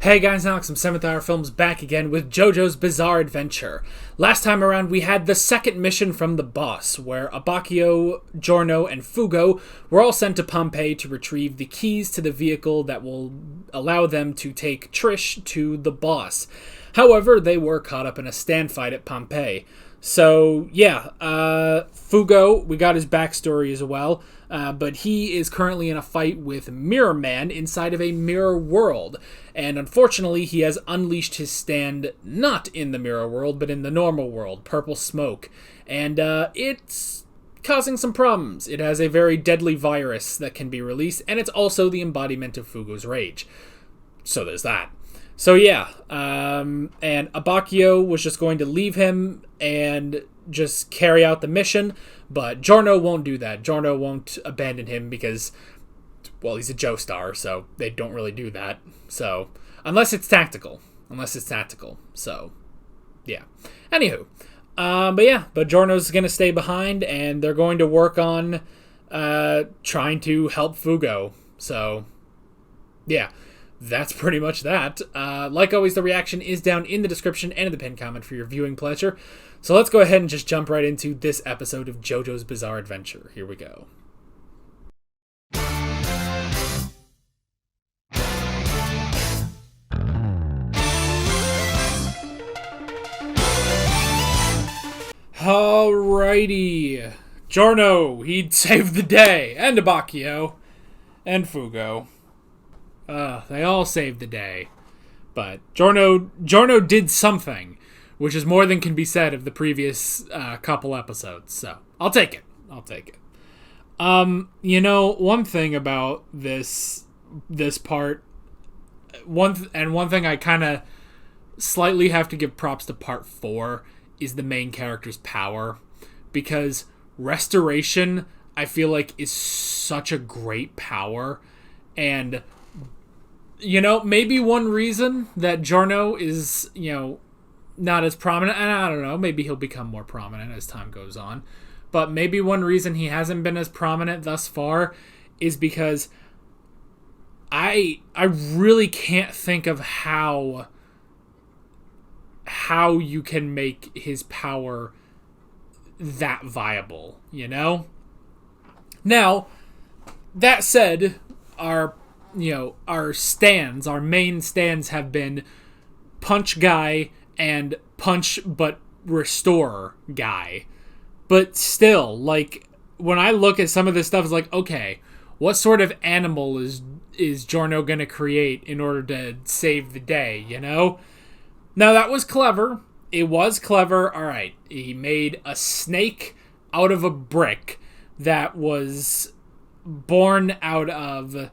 Hey guys, Alex from 7th Hour Films back again with JoJo's Bizarre Adventure. Last time around we had the second mission from the boss, where Aureo, Giorno, and Fugo were all sent to Pompeii to retrieve the keys to the vehicle that will allow them to take Trish to the boss. However, they were caught up in a stand fight at Pompeii. So, yeah, Fugo, we got his backstory as well, but he is currently in a fight with Mirror Man inside of a mirror world. And unfortunately, he has unleashed his stand not in the mirror world, but in the normal world, Purple Smoke. And it's causing some problems. It has a very deadly virus that can be released, and it's also the embodiment of Fugo's rage. So there's that. So yeah, and Aureo was just going to leave him and just carry out the mission, but Giorno won't do that. Giorno won't abandon him because, well, he's a Joestar, so they don't really do that. So, unless it's tactical. So, yeah. Anywho, but Giorno's going to stay behind, and they're going to work on trying to help Fugo. So, yeah. That's pretty much that. Like always, the reaction is down in the description and in the pinned comment for your viewing pleasure. So let's go ahead and just jump right into this episode of JoJo's Bizarre Adventure. Here we go. Alrighty. Giorno, he'd saved the day. And Aureo. And Fugo. They all saved the day. But Giorno did something, which is more than can be said of the previous couple episodes. So, I'll take it. One thing about this part, one thing I kind of slightly have to give props to part 4 is the main character's power. Because restoration, I feel like, is such a great power. And maybe one reason that Giorno is, not as prominent, and I don't know, maybe he'll become more prominent as time goes on, but maybe one reason he hasn't been as prominent thus far is because I really can't think of how you can make his power that viable, Now, that said, our main stands have been punch guy and punch but restore guy. But still, when I look at some of this stuff, it's like, okay, what sort of animal is Giorno gonna create in order to save the day, Now, that was clever. It was clever. All right, he made a snake out of a brick that was born out of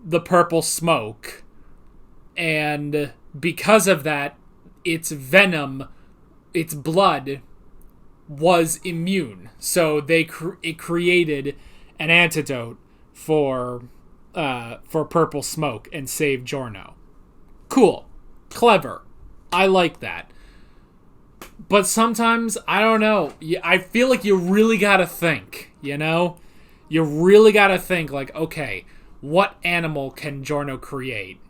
the purple smoke, and because of that, its venom, its blood, was immune. So it created an antidote for purple smoke and saved Giorno. Cool, clever. I like that. But sometimes, I don't know. I feel like you really gotta think. You really gotta think. Okay, what animal can Giorno create,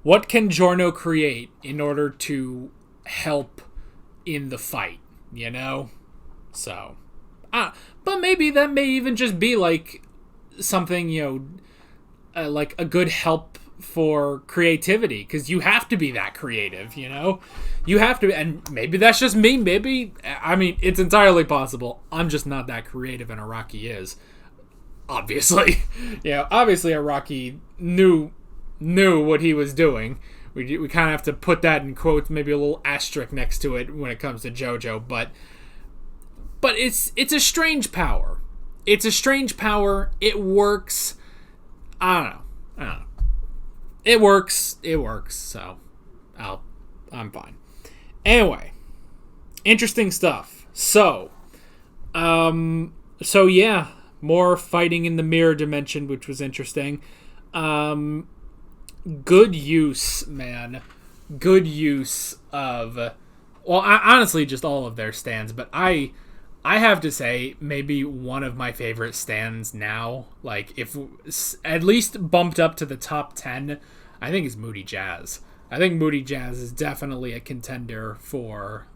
What can Giorno create in order to help in the fight, So, but maybe that may even just be, something, like a good help for creativity, because you have to be that creative, You have to, and maybe that's just me, it's entirely possible. I'm just not that creative, and Araki is. Obviously, obviously Araki knew what he was doing. We kind of have to put that in quotes, maybe a little asterisk next to it when it comes to JoJo. But it's a strange power. It's a strange power. It works. I don't know. It works. So I'm fine. Anyway, interesting stuff. So yeah. More fighting in the mirror dimension, which was interesting. Good use, man. Good use of... Well, honestly, just all of their stands. But I I have to say, maybe one of my favorite stands now, like, if at least bumped up to the top 10, I think is Moody Jazz. I think Moody Jazz is definitely a contender for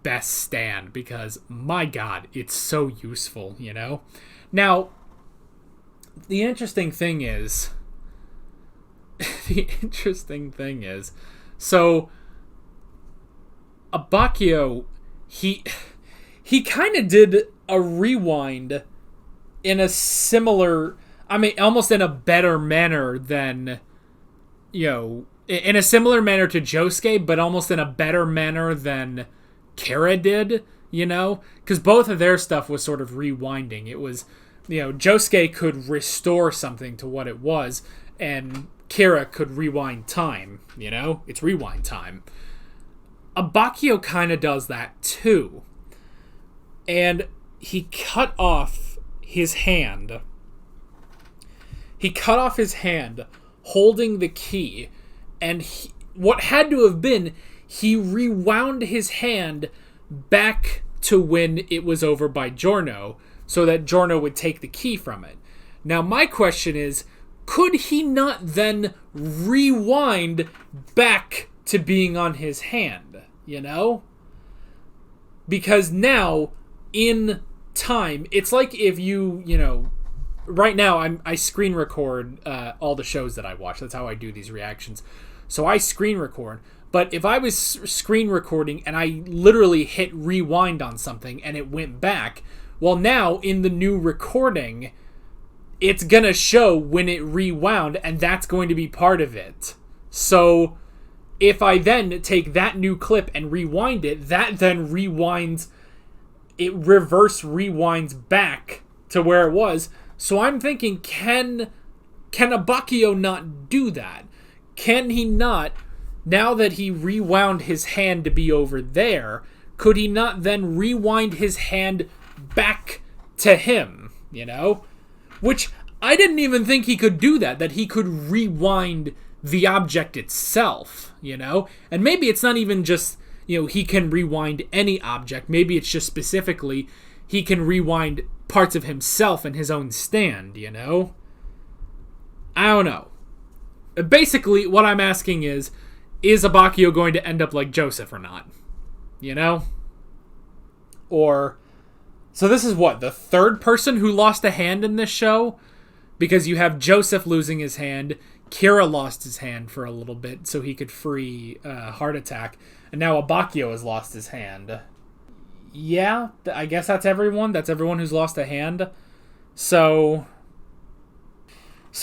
best stand, because, my God, it's so useful, you know? Now, the interesting thing is, so, Abbacchio, he kind of did a rewind in a similar, I mean, almost in a better manner than, you know, in a similar manner to Josuke, but almost in a better manner than Kira did, you know? Because both of their stuff was sort of rewinding. It was, you know, Josuke could restore something to what it was, and Kira could rewind time, you know? It's rewind time. Abbacchio kind of does that too. And he cut off his hand. He cut off his hand holding the key. And what had to have been, he rewound his hand back to when it was over by Giorno, so that Giorno would take the key from it. Now, my question is, could he not then rewind back to being on his hand, you know? Because now, in time, it's like if you know, right now I screen record all the shows that I watch. That's how I do these reactions. So I screen record. But if I was screen recording and I literally hit rewind on something and it went back, well, now in the new recording, it's going to show when it rewound, and that's going to be part of it. So if I then take that new clip and rewind it, that then rewinds, it reverse rewinds back to where it was. So I'm thinking, can Abbacchio not do that? Can he not, now that he rewound his hand to be over there, could he not then rewind his hand back to him, you know? Which I didn't even think he could do that he could rewind the object itself, you know? And maybe it's not even just, you know, he can rewind any object. Maybe it's just specifically he can rewind parts of himself and his own stand, you know? I don't know. Basically, what I'm asking is Abbacchio going to end up like Joseph or not? You know? Or, so this is what, the third person who lost a hand in this show? Because you have Joseph losing his hand, Kira lost his hand for a little bit so he could free Heart Attack, and now Abbacchio has lost his hand. Yeah, I guess that's everyone. That's everyone who's lost a hand. So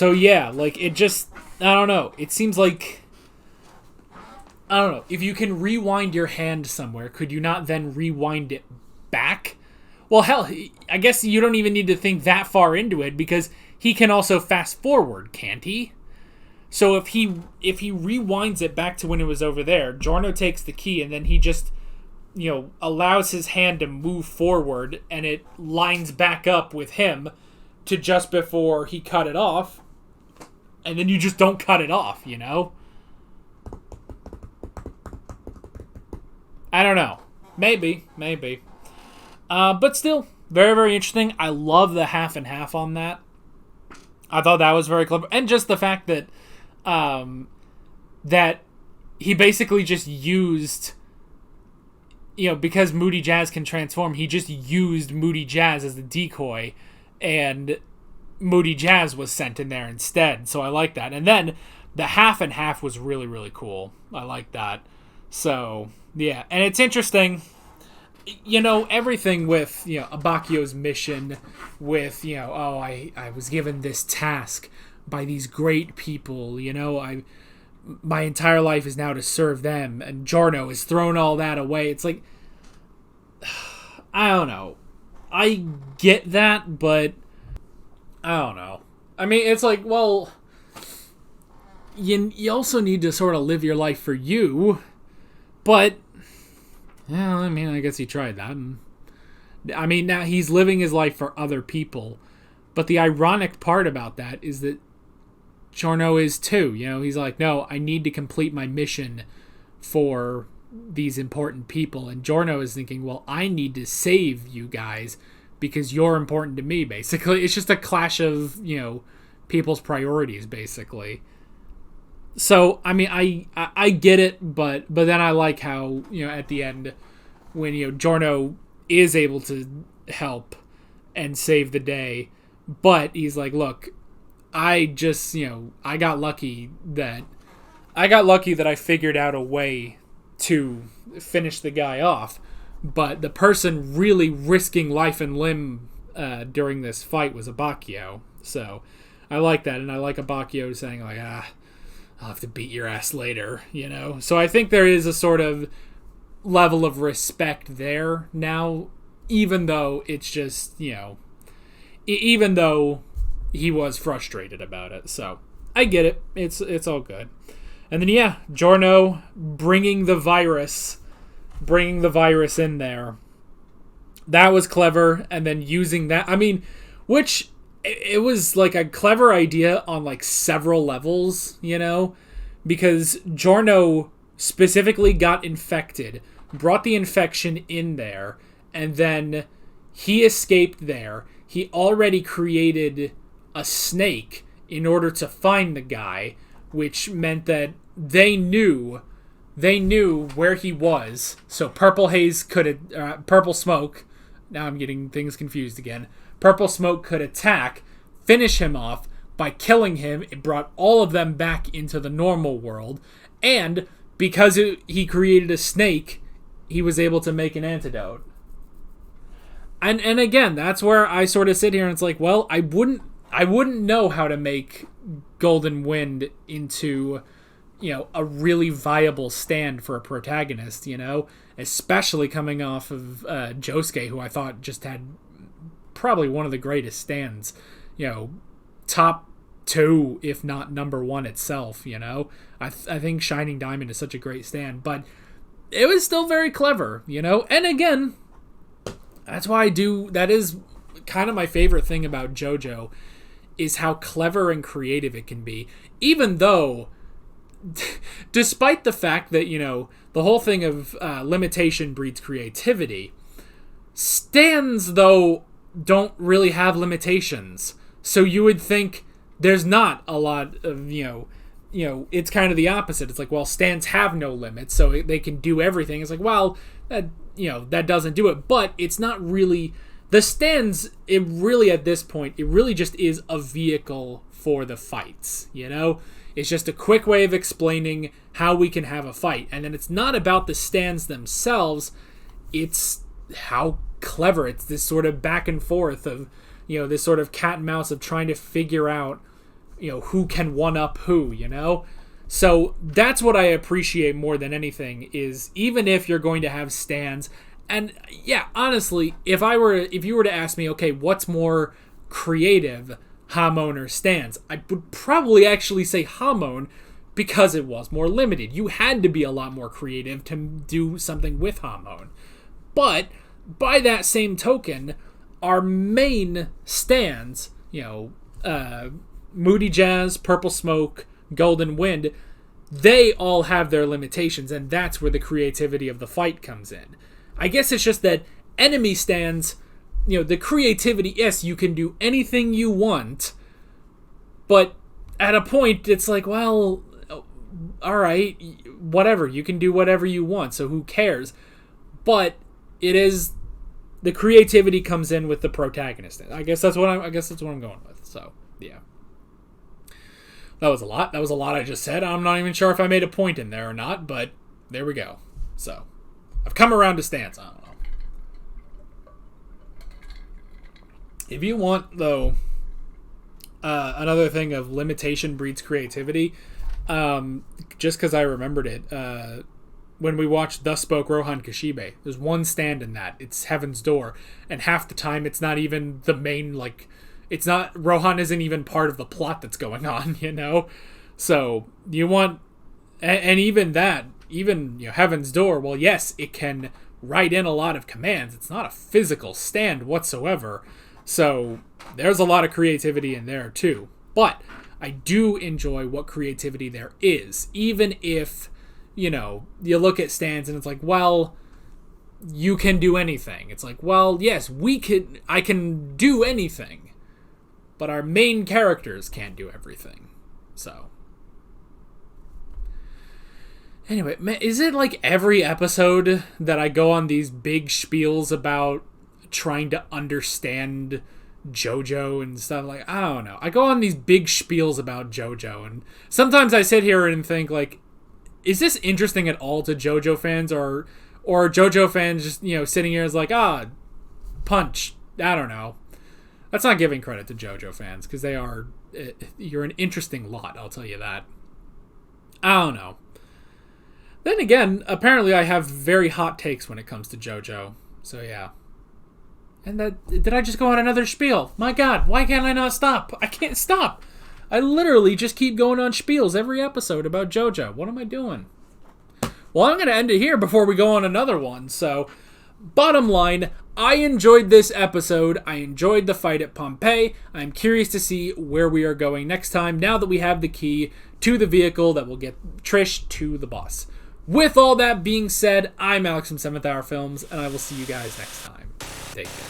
yeah, like, it just, I don't know. It seems like, I don't know. If you can rewind your hand somewhere, could you not then rewind it back? Well, hell, I guess you don't even need to think that far into it, because he can also fast forward, can't he? So if he rewinds it back to when it was over there, Giorno takes the key, and then he just, you know, allows his hand to move forward, and it lines back up with him to just before he cut it off, and then you just don't cut it off, you know? I don't know. Maybe. But still, very, very interesting. I love the half and half on that. I thought that was very clever. And just the fact that that he basically just used, you know, because Moody Jazz can transform, he just used Moody Jazz as the decoy, and Moody Jazz was sent in there instead. So I like that. And then the half and half was really, really cool. I like that. So, yeah. And it's interesting, you know, everything with, you know, Abbacchio's mission with, you know, oh, I was given this task by these great people, you know, my entire life is now to serve them, and Giorno has thrown all that away. It's like, I don't know. I get that, but I don't know. I mean, it's like, well, you also need to sort of live your life for you, but, yeah, I mean, I guess he tried that. And, I mean, now he's living his life for other people, but the ironic part about that is that Giorno is too, you know, he's like, no, I need to complete my mission for these important people, and Giorno is thinking, well, I need to save you guys because you're important to me, basically. It's just a clash of, people's priorities, basically. So, I mean, I get it, but then I like how, at the end, when, Giorno is able to help and save the day, but he's like, look, I just, I got lucky that I figured out a way to finish the guy off, but the person really risking life and limb during this fight was Abbacchio. So I like that, and I like Abbacchio saying, like, I'll have to beat your ass later, So I think there is a sort of level of respect there now, even though it's just, even though he was frustrated about it. So I get it. It's all good. And then, Giorno bringing the virus in there. That was clever. And then using that, which it was like a clever idea on like several levels, because Giorno specifically got infected, brought the infection in there, and then he escaped there. He already created a snake in order to find the guy, which meant that they knew where he was. So purple smoke. Now I'm getting things confused again. Purple smoke could attack, finish him off by killing him. It brought all of them back into the normal world, and because he created a snake, he was able to make an antidote. And again, that's where I sort of sit here and it's like, well, I wouldn't know how to make Golden Wind into, a really viable stand for a protagonist, especially coming off of Josuke, who I thought just had probably one of the greatest stands, top 2, if not number 1 itself, I think Shining Diamond is such a great stand, but it was still very clever, and again, that is kind of my favorite thing about JoJo, is how clever and creative it can be, even though, despite the fact that, the whole thing of limitation breeds creativity, stands, though, don't really have limitations. So you would think there's not a lot of, it's kind of the opposite. It's like, well, stands have no limits, so they can do everything. It's like, well, that doesn't do it. But it's not really... The stands, it really, at this point, it really just is a vehicle for the fights, It's just a quick way of explaining how we can have a fight. And then it's not about the stands themselves, it's how clever. It's this sort of back and forth of, this sort of cat and mouse of trying to figure out, who can one-up who, So that's what I appreciate more than anything, is even if you're going to have stands... And yeah, honestly, if you were to ask me, okay, what's more creative, Hamon or stands, I would probably actually say Hamon, because it was more limited. You had to be a lot more creative to do something with Hamon. But by that same token, our main stands, Moody Jazz, Purple Smoke, Golden Wind, they all have their limitations, and that's where the creativity of the fight comes in. I guess it's just that enemy stands, the creativity, yes, you can do anything you want, but at a point, it's like, well, alright, whatever, you can do whatever you want, so who cares? But it is, the creativity comes in with the protagonist. I guess that's what I'm going with, so, yeah. That was a lot I just said. I'm not even sure if I made a point in there or not, but there we go. So... I've come around to stands. I don't know. If you want, though, another thing of limitation breeds creativity, just because I remembered it, when we watched Thus Spoke Rohan Kashibe, there's one stand in that. It's Heaven's Door. And half the time, it's not even the main, it's not, Rohan isn't even part of the plot that's going on, So, you want, and even that, Heaven's Door, well, yes, it can write in a lot of commands. It's not a physical stand whatsoever. So there's a lot of creativity in there too. But I do enjoy what creativity there is, even if you know, you look at stands and it's like, well, you can do anything. It's like, well, yes, I can do anything, but our main characters can't do everything. So, anyway, man, is it like every episode that I go on these big spiels about trying to understand JoJo and stuff? Like, I don't know. I go on these big spiels about JoJo, and sometimes I sit here and think, like, is this interesting at all to JoJo fans, or JoJo fans just, you know, sitting here is like, punch. I don't know. That's not giving credit to JoJo fans, because you're an interesting lot, I'll tell you that. I don't know. Then again, apparently I have very hot takes when it comes to JoJo. So yeah. And did I just go on another spiel? My God, why can't I not stop? I can't stop. I literally just keep going on spiels every episode about JoJo. What am I doing? Well, I'm going to end it here before we go on another one. So, bottom line, I enjoyed this episode. I enjoyed the fight at Pompeii. I'm curious to see where we are going next time, now that we have the key to the vehicle that will get Trish to the boss. With all that being said, I'm Alex from 7th Hour Films, and I will see you guys next time. Take care.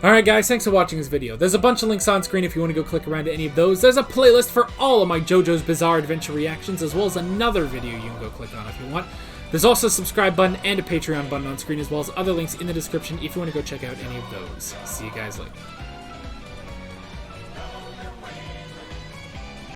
Alright guys, thanks for watching this video. There's a bunch of links on screen if you want to go click around to any of those. There's a playlist for all of my JoJo's Bizarre Adventure reactions, as well as another video you can go click on if you want. There's also a subscribe button and a Patreon button on screen, as well as other links in the description if you want to go check out any of those. See you guys later.